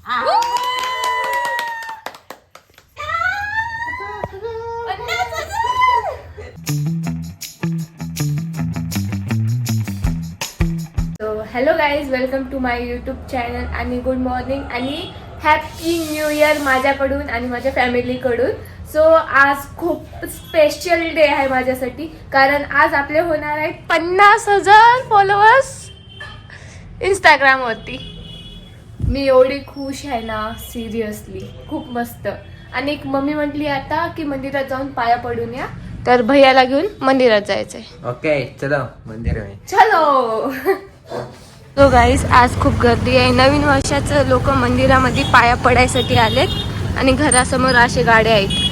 Hello guys, welcome to my YouTube channel आणि good morning आणि happy new year माझ्याकडून आणि माझ्या फॅमिलीकडून. सो आज खूप स्पेशल डे आहे माझ्यासाठी, कारण आज आपले होणार आहेत 50,000 फॉलोअर्स इंस्टाग्रामवरती. मी एवढी खुश आहे ना, सिरियसली खूप मस्त. आणि मम्मी म्हटली आता की मंदिरात जाऊन पाया पडून या, तर भैयाला घेऊन मंदिरात जायचंय. ओके चलो मंदिर में चलो. तो गाईज आज खूप गर्दी आहे. नवीन वर्षाचं लोक मंदिरामध्ये पाया पडायसाठी आलेत आणि घरासमोर असे गाड्या आहेत.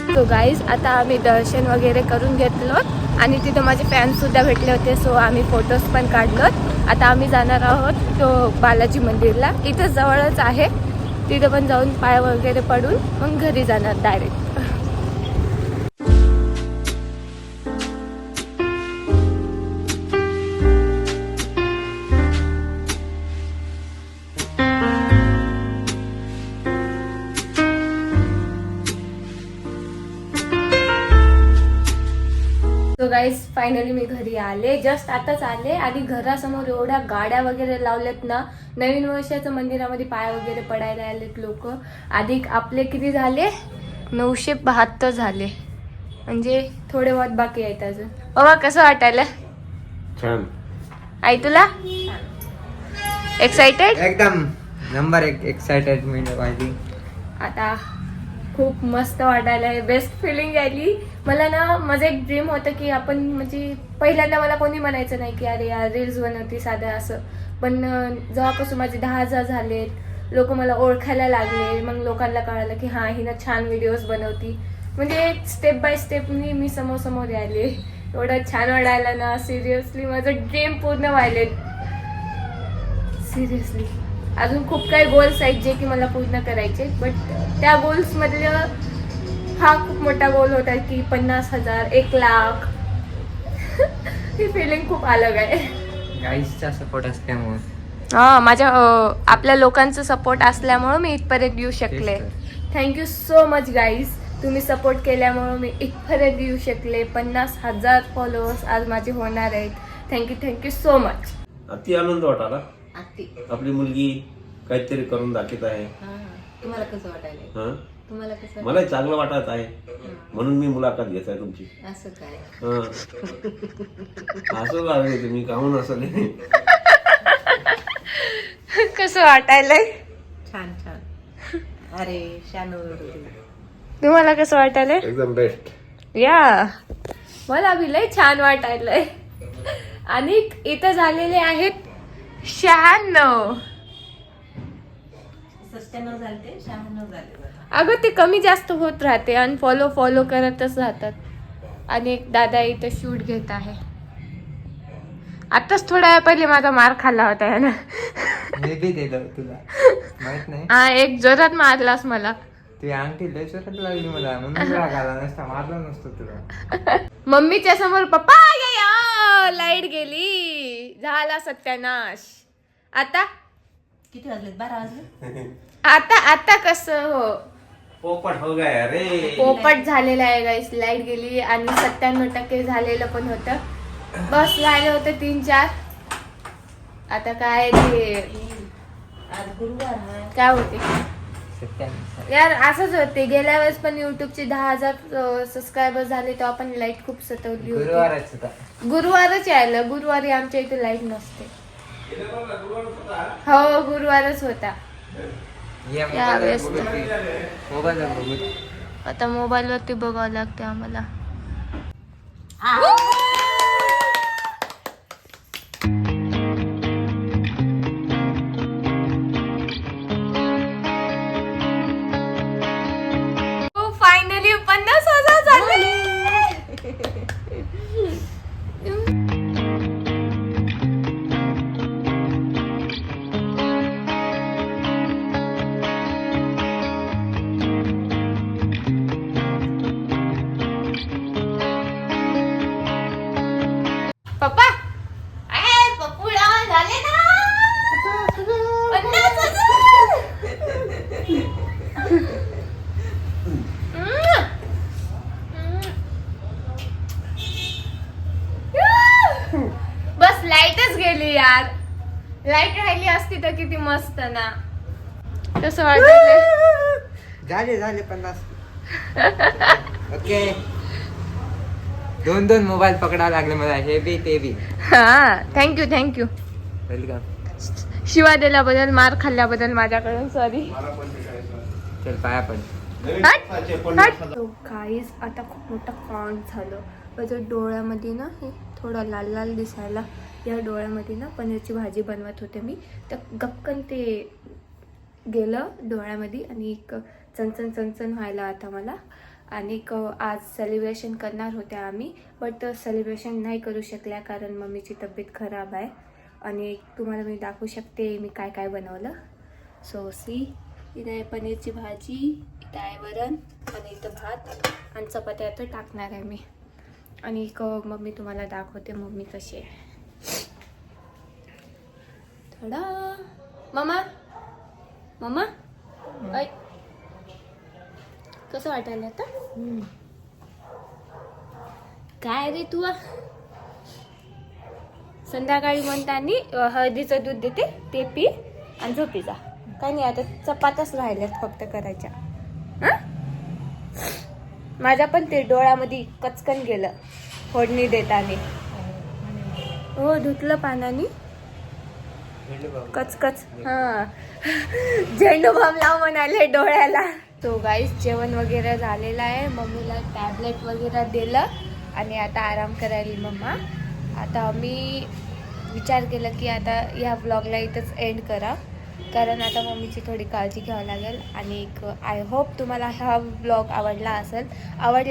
तो गाईज आता आम्ही दर्शन वगैरे करून घेतलो आणि तिथं माझे फॅन्स सुद्धा भेटले होते. सो आम्ही फोटोज पण काढलोत. आता आम्ही जाणार आहोत तो बालाजी मंदिरला, इथं जवळच आहे. तिथं पण जाऊन पाय वगैरे पडून मग घरी जाणार डायरेक्ट. सो गाईज फायनली मी घरी आले, जस्ट आताच आले आणि घरासमोर एवढ्या गाड्या वगैरे लावल्यात ना. नवीन वर्षाचं मंदिरामध्ये पाय वगैरे पडायला आलेत लोक. अधिक आपले किती झाले? 972 झाले, म्हणजे थोडे बहुत बाकी आहेत अजून. बाबा कसं वाटायला? छान. आई तुला एक्साइटेड? एकदम नंबर एक एक्साइटेडमेंट वाटली. आता खूप मस्त वाटायला आहे, बेस्ट फिलिंग आली मला ना. माझं एक ड्रीम होतं की आपण म्हणजे पहिल्यांदा मला कोणी म्हणायचं नाही की अरे यार रील्स बनवती साधं असं. पण जेव्हापासून माझे 10,000 झालेत, लोक मला ओळखायला लागले, मग लोकांना कळालं की हां हिनं छान व्हिडिओज बनवती. म्हणजे स्टेप बाय स्टेप मी समोर आले. एवढं छान वाटायला ना, सिरियसली माझं ड्रीम पूर्ण व्हायले. सिरियसली अजून खूप काही गोल्स आहेत जे की मला पूर्ण करायचे, बट त्या गोल्स मधलं हा खूप मोठा गोल होता की 50,000, 1,00,000. ही फिलिंग खूप अलग आहे. गाईजचा सपोर्ट असल्यामुळे. हा, माझ्या आपल्या लोकांचं सपोर्ट असल्यामुळं मी इथपर्यंत येऊ शकले. थँक्यू सो मच गाईज, तुम्ही सपोर्ट केल्यामुळं मी इथपर्यंत येऊ शकले. 50,000 फॉलोअर्स आज माझे होणार आहेत. Thank you so much. अति आनंद वाटाला. आपली मुलगी काहीतरी करून दाखवत आहे. तुम्हाला कसं वाटायला? हं? तुम्हाला कसं मला चांगलं वाटत आहे, म्हणून मी मुलाखत घेत आहे तुमची. असं काय? हं. असं लागले तुम्ही काहून असं नाही. कसं वाटायलंय? छान छान. अरे शानू, तुम्हाला कसं वाटायलंय? एकदम बेस्ट. या मला बी लय छान वाटायलंय. आणि इथं झालेले आहेत 96. 96 झाले, 96 झाले. अगं ते कमी जास्त होत राहते आणि फॉलो करतच राहतात. आणि एक दादा इथं शूट घेत आहे. आताच थोड्या वेळ पहिले माझा मार खाल्ला होता यानं. मी बी दिलं तुला माहित नाही. हा, एक जोरात मारलास मला. ती अंगठी लय जोरात लागली मला, म्हणून राग आला नसता, मारला नसतो तुला. मम्मीच्या समोर पप्पा लाईट गेली, झाला सत्यानाश. आता किती वाजले? 12 वाजले. आता कसं हो पोपट हो गया रे. पोपट झालेला आहे गाईस. लाईट गेली आणि 97% झालेलं पण होतं. बस राहिलं होतं 3-4. आता काय ते आज गुरुवार आहे. काय होते सत्याण्णव. यार, असंच होते. गेल्या वेळेस पण युट्यूबचे 10,000 सबस्क्रायबर झाले तेव्हा पण लाईट खूप सतवली होती. गुरुवारच होता. गुरुवारच यायला. गुरुवारी आमच्या इथे लाईट नसते. हो, गुरुवारच होता. यावेळेस मोबाईल बघू. आता मोबाईल वरती बघावं लागते आम्हाला. फायनली 50,000 झाले. लाईट राहिली असती तर किती मस्त ना. कसं वाटत? झाले 50. ओके. 2 मोबाईल पकडावं लागले मला, हे बी ते बी. हा, थँक्यू. वेलकम. शिवा दिल्याबद्दल, मार खाल्ल्याबद्दल माझ्याकडून सॉरी. चल पाया पण. काहीच आता खूप मोठं कांड झालं. माझ्या डोळ्यामध्ये ना हे थोडं लाल लाल दिसायला, या डोळ्यामध्ये ना पनीरची भाजी बनवत होते मी, तर गपकन ते गेलं डोळ्यामध्ये आणि एक चणचण व्हायला आता मला. आणि आज सेलिब्रेशन करणार होते आम्ही, बट सेलिब्रेशन नाही करू शकल्या कारण मम्मीची तब्येत खराब आहे. आणि तुम्हाला मी दाखवू शकते मी काय काय बनवलं. सो सी, इथं आहे पनीरची भाजी, इथं आहे वरण आणि इथं भात आणि चपात्या तर टाकणार आहे मी. आणि मम्मी तुम्हाला दाखवते मम्मी कशी आहे. थोडा मम्मा ऐ कसं वाटायला आता? काय रे तू? संध्याकाळी म्हणताना हळदीचं दूध देते ते पी आणि झोपी जा. काही नाही, आता चपात्याच राहिल्यात फक्त करायच्या. माझ्या पण ते डोळ्यामध्ये कचकन गेलं फोडणी देताना. हो, धुतलं पाण्याने कचकच. हा, झेंडू बाम लाव म्हणाले डोळ्याला. तो गाईस जेवण वगैरे झालेलं आहे. मम्मीला टॅबलेट वगैरे दिलं आणि आता आराम करायला मम्मा. आता मी विचार केला की आता ह्या व्लॉगला इथंच एंड करा, कारण आता मम्मीची थोडी काळजी घ्यावं लागेल. आणि आय होप तुम्हाला हा व्लॉग आवडला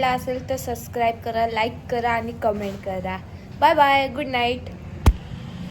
असेल तर सबस्क्राईब करा, लाईक करा आणि कमेंट करा. Bye bye, good night.